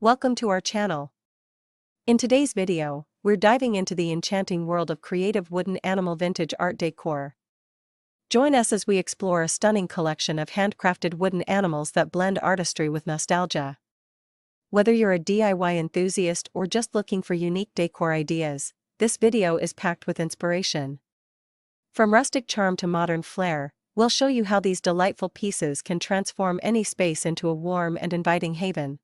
Welcome to our channel. In today's video, we're diving into the enchanting world of creative wooden animal vintage art decor. Join us as we explore a stunning collection of handcrafted wooden animals that blend artistry with nostalgia. Whether you're a DIY enthusiast or just looking for unique decor ideas, this video is packed with inspiration. From rustic charm to modern flair, we'll show you how these delightful pieces can transform any space into a warm and inviting haven.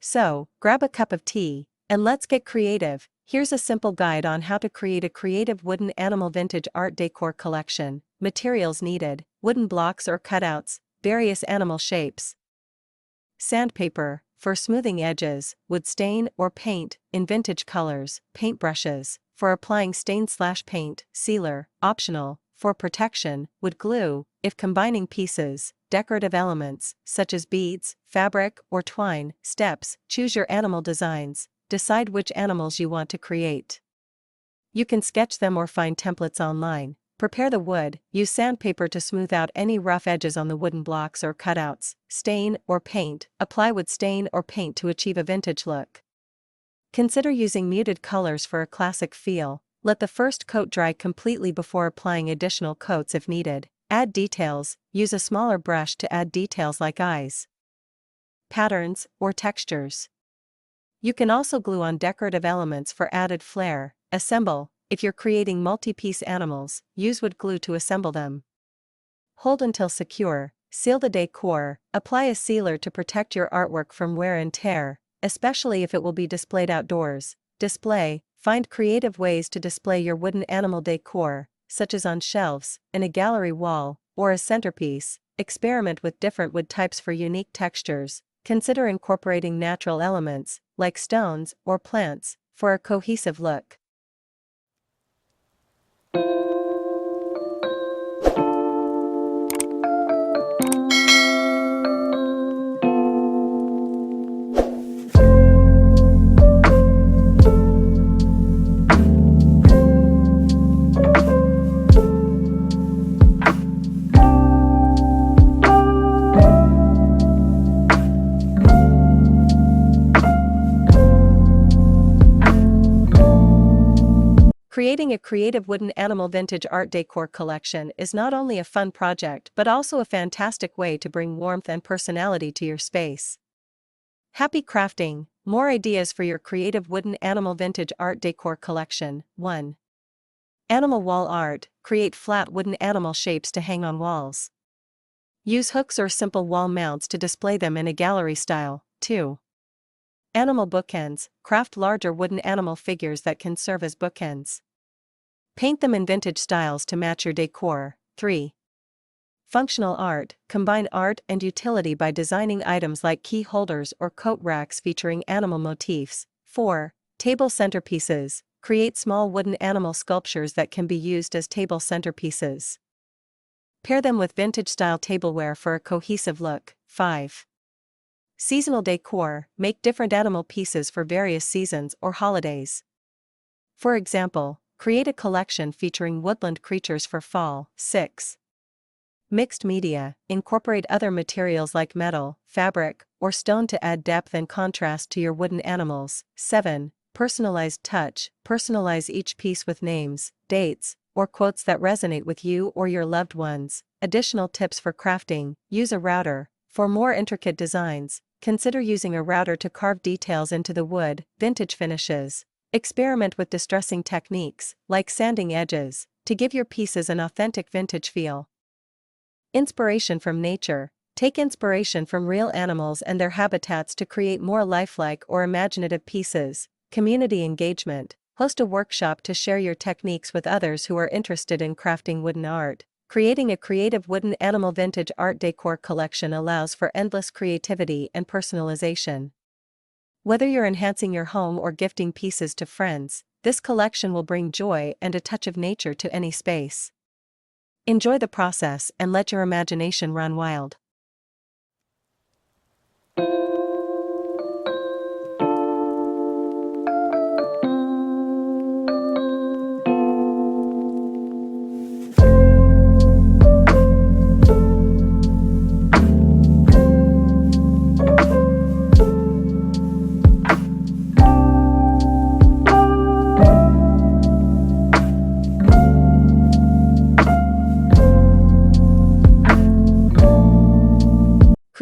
So, grab a cup of tea, and let's get creative. Here's a simple guide on how to create a creative wooden animal vintage art decor collection. Materials needed: wooden blocks or cutouts, various animal shapes. Sandpaper, for smoothing edges, wood stain or paint, in vintage colors, paintbrushes, for applying stain/paint, sealer, optional, for protection, wood glue, if combining pieces, decorative elements, such as beads, fabric, or twine, steps, choose your animal designs, decide which animals you want to create. You can sketch them or find templates online. Prepare the wood, use sandpaper to smooth out any rough edges on the wooden blocks or cutouts, stain or paint, apply wood stain or paint to achieve a vintage look. Consider using muted colors for a classic feel. Let the first coat dry completely before applying additional coats if needed. Add details, use a smaller brush to add details like eyes, patterns, or textures. You can also glue on decorative elements for added flair. Assemble, if you're creating multi-piece animals, use wood glue to assemble them. Hold until secure, seal the decor, apply a sealer to protect your artwork from wear and tear, especially if it will be displayed outdoors. Display, find creative ways to display your wooden animal decor, such as on shelves, in a gallery wall, or as centerpiece. Experiment with different wood types for unique textures. Consider incorporating natural elements, like stones or plants, for a cohesive look. Creating a creative wooden animal vintage art decor collection is not only a fun project but also a fantastic way to bring warmth and personality to your space. Happy crafting! More ideas for your creative wooden animal vintage art decor collection. 1. Animal wall art. Create flat wooden animal shapes to hang on walls. Use hooks or simple wall mounts to display them in a gallery style. 2. Animal bookends. Craft larger wooden animal figures that can serve as bookends. Paint them in vintage styles to match your decor. 3. Functional art. Combine art and utility by designing items like key holders or coat racks featuring animal motifs. 4. Table centerpieces. Create small wooden animal sculptures that can be used as table centerpieces. Pair them with vintage-style tableware for a cohesive look. 5. Seasonal decor. Make different animal pieces for various seasons or holidays. For example, create a collection featuring woodland creatures for fall. 6. Mixed media. Incorporate other materials like metal, fabric, or stone to add depth and contrast to your wooden animals. 7. Personalized touch. Personalize each piece with names, dates, or quotes that resonate with you or your loved ones. Additional tips for crafting. Use a router. For more intricate designs, consider using a router to carve details into the wood. Vintage finishes. Experiment with distressing techniques, like sanding edges, to give your pieces an authentic vintage feel. Inspiration from nature. Take inspiration from real animals and their habitats to create more lifelike or imaginative pieces. Community engagement. Host a workshop to share your techniques with others who are interested in crafting wooden art. Creating a creative wooden animal vintage art decor collection allows for endless creativity and personalization. Whether you're enhancing your home or gifting pieces to friends, this collection will bring joy and a touch of nature to any space. Enjoy the process and let your imagination run wild.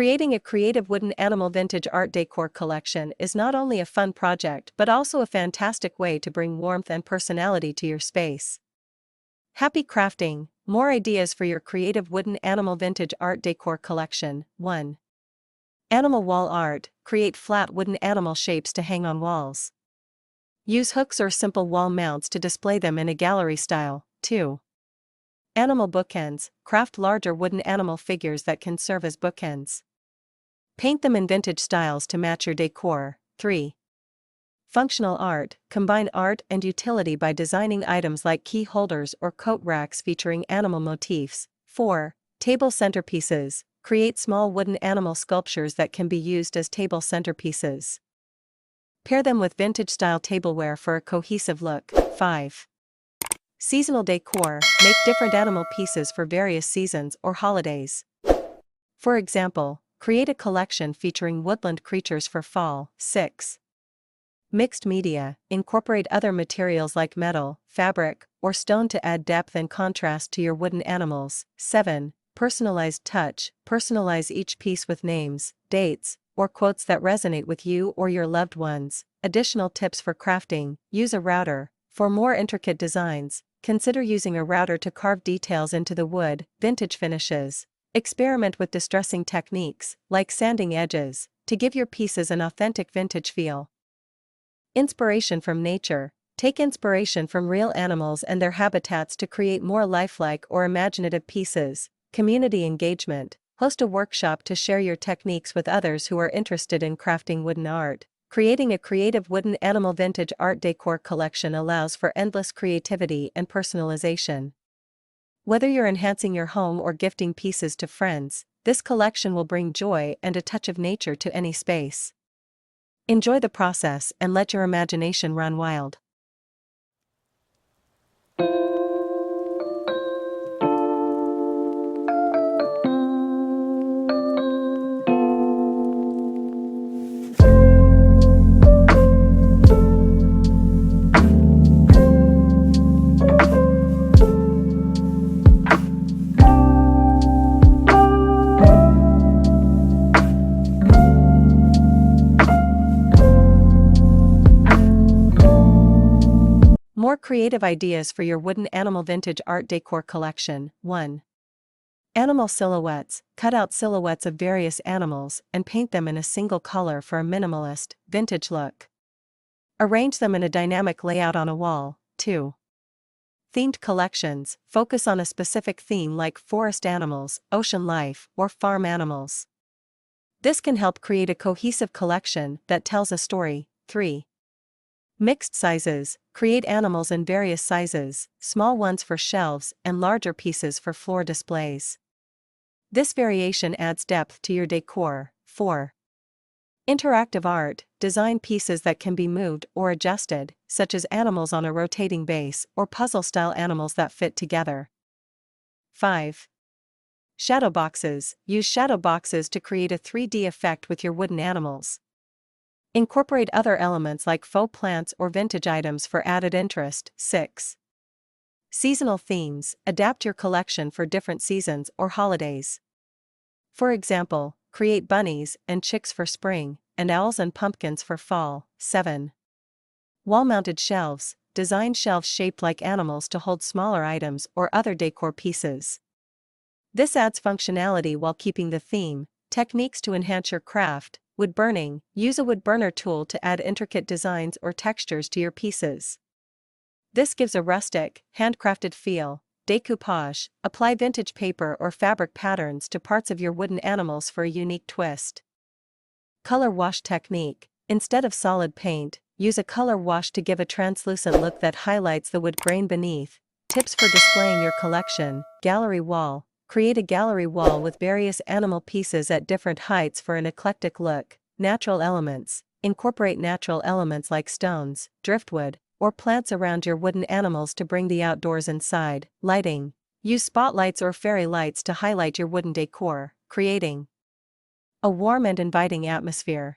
Creating a creative wooden animal vintage art decor collection is not only a fun project but also a fantastic way to bring warmth and personality to your space. Happy crafting! More ideas for your creative wooden animal vintage art decor collection. 1. Animal wall art. Create flat wooden animal shapes to hang on walls. Use hooks or simple wall mounts to display them in a gallery style. 2. Animal bookends. Craft larger wooden animal figures that can serve as bookends. Paint them in vintage styles to match your decor. 3. Functional art. Combine art and utility by designing items like key holders or coat racks featuring animal motifs. 4. Table centerpieces. Create small wooden animal sculptures that can be used as table centerpieces. Pair them with vintage-style tableware for a cohesive look. 5. Seasonal decor. Make different animal pieces for various seasons or holidays. For example, create a collection featuring woodland creatures for fall. 6. Mixed media. Incorporate other materials like metal, fabric, or stone to add depth and contrast to your wooden animals. 7. Personalized touch. Personalize each piece with names, dates, or quotes that resonate with you or your loved ones. Additional tips for crafting. Use a router. For more intricate designs, consider using a router to carve details into the wood. Vintage finishes. Experiment with distressing techniques, like sanding edges, to give your pieces an authentic vintage feel. Inspiration from nature. Take inspiration from real animals and their habitats to create more lifelike or imaginative pieces. Community engagement. Host a workshop to share your techniques with others who are interested in crafting wooden art. Creating a creative wooden animal vintage art decor collection allows for endless creativity and personalization. Whether you're enhancing your home or gifting pieces to friends, this collection will bring joy and a touch of nature to any space. Enjoy the process and let your imagination run wild. More creative ideas for your wooden animal vintage art decor collection. 1. Animal silhouettes. Cut out silhouettes of various animals and paint them in a single color for a minimalist, vintage look. Arrange them in a dynamic layout on a wall. 2. Themed collections. Focus on a specific theme like forest animals, ocean life, or farm animals. This can help create a cohesive collection that tells a story. 3. Mixed sizes. Create animals in various sizes, small ones for shelves and larger pieces for floor displays. This variation adds depth to your decor. 4. Interactive art. Design pieces that can be moved or adjusted, such as animals on a rotating base or puzzle-style animals that fit together. 5. Shadow boxes. Use shadow boxes to create a 3D effect with your wooden animals. Incorporate other elements like faux plants or vintage items for added interest. 6. Seasonal themes. Adapt your collection for different seasons or holidays. For example, create bunnies and chicks for spring, and owls and pumpkins for fall. 7. Wall-mounted shelves. Design shelves shaped like animals to hold smaller items or other decor pieces. This adds functionality while keeping the theme. Techniques to enhance your craft. Wood burning. Use a wood burner tool to add intricate designs or textures to your pieces. This gives a rustic, handcrafted feel. Decoupage. Apply vintage paper or fabric patterns to parts of your wooden animals for a unique twist. Color wash technique. Instead of solid paint, use a color wash to give a translucent look that highlights the wood grain beneath. Tips for displaying your collection. Gallery wall. Create a gallery wall with various animal pieces at different heights for an eclectic look. Natural elements. Incorporate natural elements like stones, driftwood, or plants around your wooden animals to bring the outdoors inside. Lighting. Use spotlights or fairy lights to highlight your wooden decor, creating a warm and inviting atmosphere.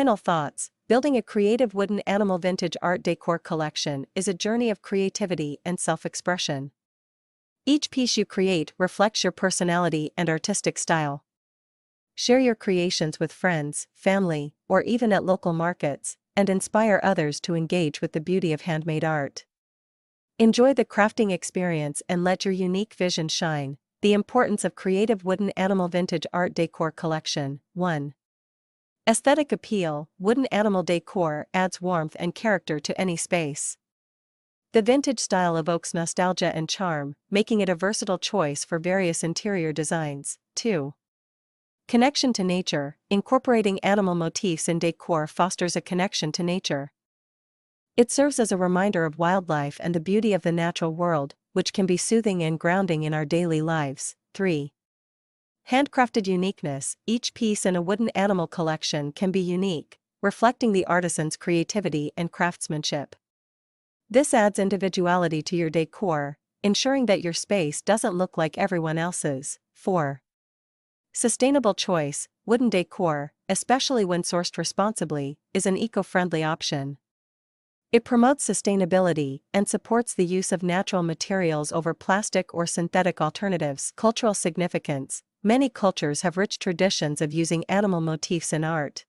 Final thoughts: building a creative wooden animal vintage art decor collection is a journey of creativity and self-expression. Each piece you create reflects your personality and artistic style. Share your creations with friends, family, or even at local markets, and inspire others to engage with the beauty of handmade art. Enjoy the crafting experience and let your unique vision shine. The importance of creative wooden animal vintage art decor collection. 1. Aesthetic appeal: wooden animal decor adds warmth and character to any space. The vintage style evokes nostalgia and charm, making it a versatile choice for various interior designs. 2. Connection to nature: incorporating animal motifs in decor fosters a connection to nature. It serves as a reminder of wildlife and the beauty of the natural world, which can be soothing and grounding in our daily lives. 3. Handcrafted uniqueness: each piece in a wooden animal collection can be unique, reflecting the artisan's creativity and craftsmanship. This adds individuality to your decor, ensuring that your space doesn't look like everyone else's. 4. Sustainable choice: wooden decor, especially when sourced responsibly, is an eco-friendly option. It promotes sustainability and supports the use of natural materials over plastic or synthetic alternatives. Cultural significance: many cultures have rich traditions of using animal motifs in art.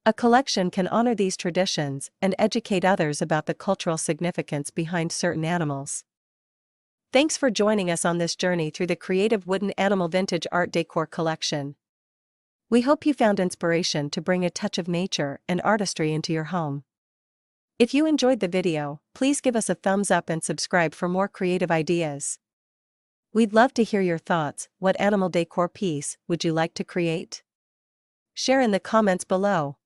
A collection can honor these traditions and educate others about the cultural significance behind certain animals. Thanks for joining us on this journey through the creative wooden animal vintage art decor collection. We hope you found inspiration to bring a touch of nature and artistry into your home. If you enjoyed the video, please give us a thumbs up and subscribe for more creative ideas. We'd love to hear your thoughts. What animal decor piece would you like to create? Share in the comments below.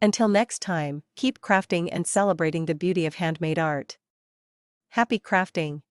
Until next time, keep crafting and celebrating the beauty of handmade art. Happy crafting!